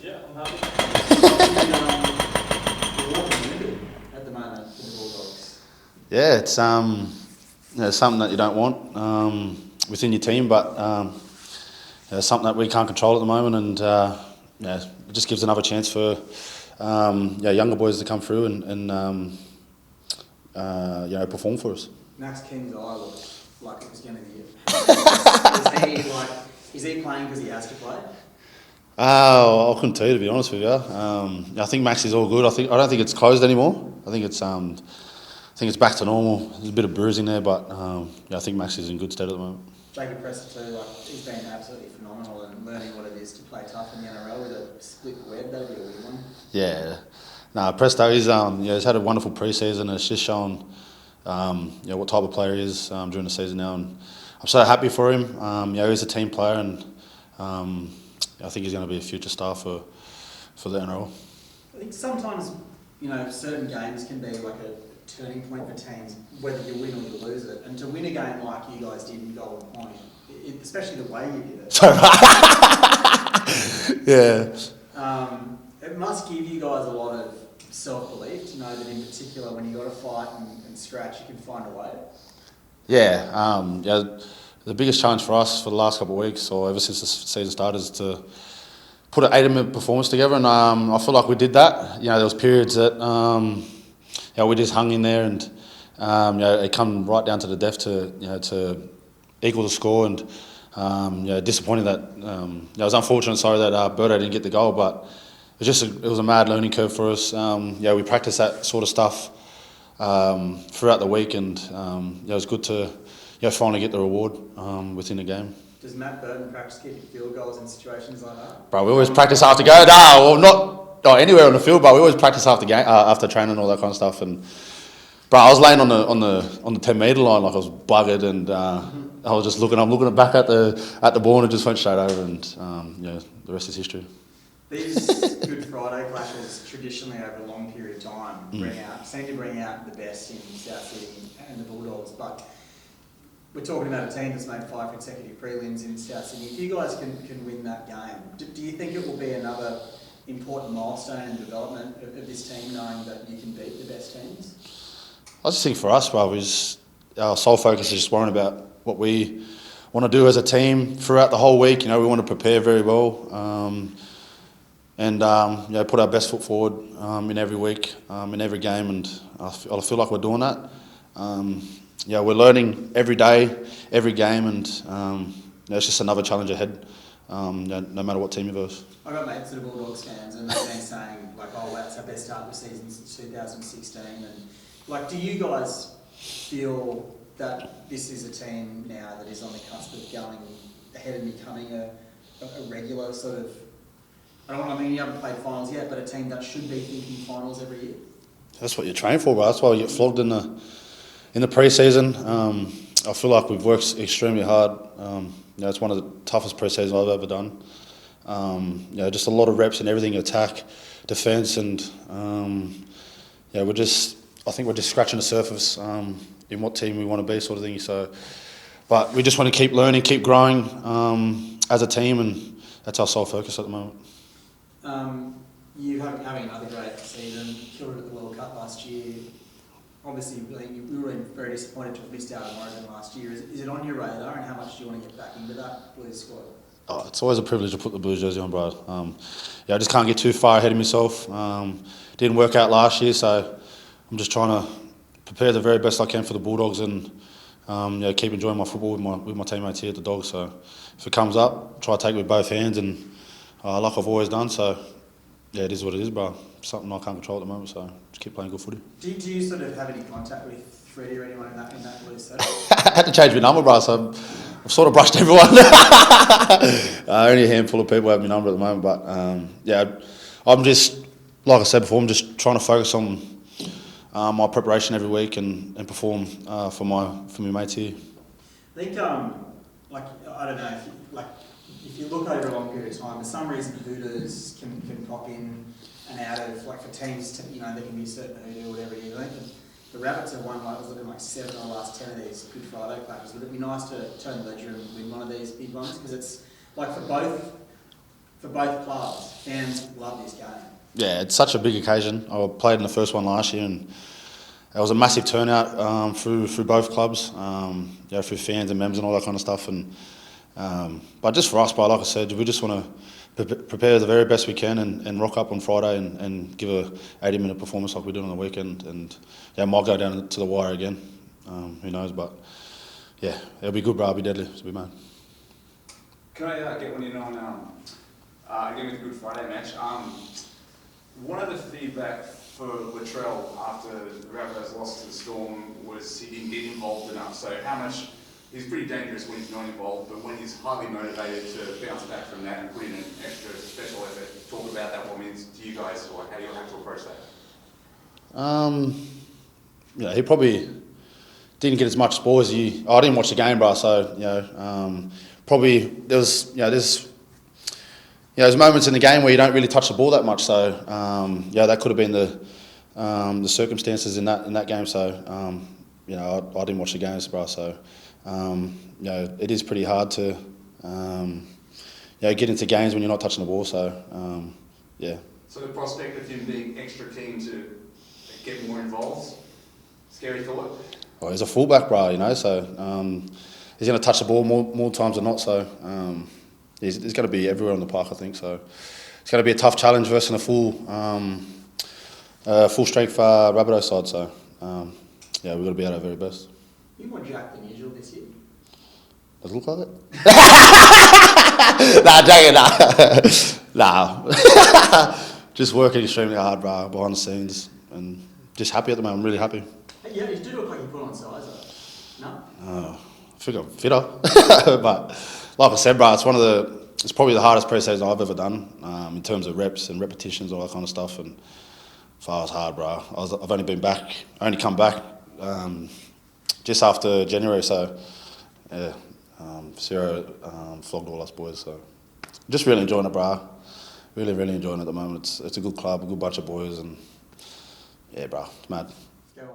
Yeah, I'm happy. At the moment for the Bulldogs. Yeah, it's something that you don't want within your team, but something that we can't control at the moment, and it just gives another chance for younger boys to come through and perform for us. Max King's eye looked like it was going to be it. Is he playing because he has to play? I couldn't tell you, to be honest with you. I think Max is all good. I don't think it's closed anymore. I think it's back to normal. There's a bit of bruising there, but I think Max is in good stead at the moment. Jacob Preston too, he's been absolutely phenomenal and learning what it is to play tough in the NRL with a split web. That'd be a weird one. Yeah, Presto, he's had a wonderful pre-season. It's just shown what type of player he is during the season now, and I'm so happy for him. He's a team player, and I think he's going to be a future star for the NRL. I think sometimes certain games can be like a turning point for teams, whether you win or you lose it. And to win a game like you guys did in Golden Point, especially the way you did it. Yeah. It must give you guys a lot of self-belief to know that in particular when you got to fight and scratch, you can find a way. Yeah. The biggest challenge for us for the last couple of weeks, or ever since the season started, is to put an 80-minute performance together, and I feel like we did that. There was periods that we just hung in there, and it come right down to the death to equal the score, and disappointing that it was unfortunate. Sorry that Birdo didn't get the goal, but it was a mad learning curve for us. We practiced that sort of stuff throughout the week, and it was good to finally get the reward within the game. Does Matt Burton practice kicking field goals in situations like that? Bro, we always practice after go. Not anywhere on the field, but we always practice after game, after training and all that kind of stuff. And bro, I was laying on the 10-metre line like I was buggered, and I was just looking back at the ball, and it just went straight over, and the rest is history. These Good Friday clashes traditionally over a long period of time seem to bring out the best in South Sydney and the Bulldogs, but we're talking about a team that's made 5 consecutive prelims in South Sydney. If you guys can win that game, do you think it will be another important milestone in the development of this team, knowing that you can beat the best teams? I just think for us, bro, our sole focus is just worrying about what we want to do as a team throughout the whole week. We want to prepare very well, and put our best foot forward in every week, in every game, and I feel like we're doing that. We're learning every day, every game, and it's just another challenge ahead, no matter what team you verse. I got mates that are Bulldogs fans, and they've been saying that's our best start of the season since 2016. And do you guys feel that this is a team now that is on the cusp of going ahead and becoming a regular sort of? You haven't played finals yet, but a team that should be thinking finals every year. That's what you train for, bro. That's why you get flogged in the pre-season. I feel like we've worked extremely hard. It's one of the toughest pre-seasons I've ever done. Just a lot of reps in everything, attack, defence, and I think we're just scratching the surface in what team we want to be, sort of thing. So, but we just want to keep learning, keep growing as a team, and that's our sole focus at the moment. You having another great season, killed it at the World Cup last year. Obviously, we were very disappointed to have missed out on Origin last year. Is it on your radar, and how much do you want to get back into that Blues squad? Oh, it's always a privilege to put the Blues jersey on, bro. I just can't get too far ahead of myself. Didn't work out last year, so I'm just trying to prepare the very best I can for the Bulldogs, and keep enjoying my football with my teammates here at the Dogs. So if it comes up, try to take it with both hands, and like I've always done. So it is what it is, bro. Something I can't control at the moment, so just keep playing good footy. Do you sort of have any contact with Freddie or anyone in that Blues setup? I had to change my number, bro, so I've sort of brushed everyone. Only a handful of people have my number at the moment, but I'm just, like I said before, I'm just trying to focus on my preparation every week and perform for my mates here. I think, I don't know, if you look over a long period of time, for some reason Hooters can pop in and out of, for teams, there can be a certain Hooter or whatever it is. I think the Rabbits have won, was looking 7 of the last 10 of these Good Friday clashes. Would it be nice to turn the ledger and win one of these big ones? Because it's, for for both clubs. Fans love this game. Yeah, it's such a big occasion. I played in the first one last year, and it was a massive turnout through both clubs, through fans and members and all that kind of stuff. And but just for us, bro, like I said, we just want to prepare the very best we can and rock up on Friday and give a 80-minute performance like we did on the weekend. And might go down to the wire again. Who knows? But yeah, it'll be good, bro. It'll be deadly. It'll be mad. Can I get one in on again with the Good Friday match? One of the feedback for Latrell after the Rabbitohs lost to the Storm was he didn't get involved enough. So how much he's pretty dangerous when he's not involved, but when he's highly motivated to bounce back from that and put in an extra special effort. Talk about that. What it means to you guys, or how you have to approach that. He probably didn't get as much ball as you. I didn't watch the game, bro. So probably there's moments in the game where you don't really touch the ball that much. So that could have been the circumstances in that game. So I didn't watch the games, bro. So it is pretty hard to get into games when you're not touching the ball. So So the prospect of him being extra keen to get more involved, scary thought. Well, he's a fullback, bro. So he's going to touch the ball more times than not. So he's going to be everywhere on the park, I think. So it's going to be a tough challenge versus a full strength Rabbitohs side. So we've got to be at our very best. You more jacked than usual this year. Does it look like it? Nah. Just working extremely hard, bro, behind the scenes, and just happy at the moment. I'm really happy. Hey, yeah, you do look like you put on size, though. No? I think I'm fitter. But like I said, bro, it's probably the hardest pre-season I've ever done in terms of reps and repetitions, all that kind of stuff. And far was hard, bro. I've only come back just after January, so Sarah flogged all us boys. So just really enjoying it, bro. Really, really enjoying it at the moment. It's a good club, a good bunch of boys, and bro, it's mad. Go on.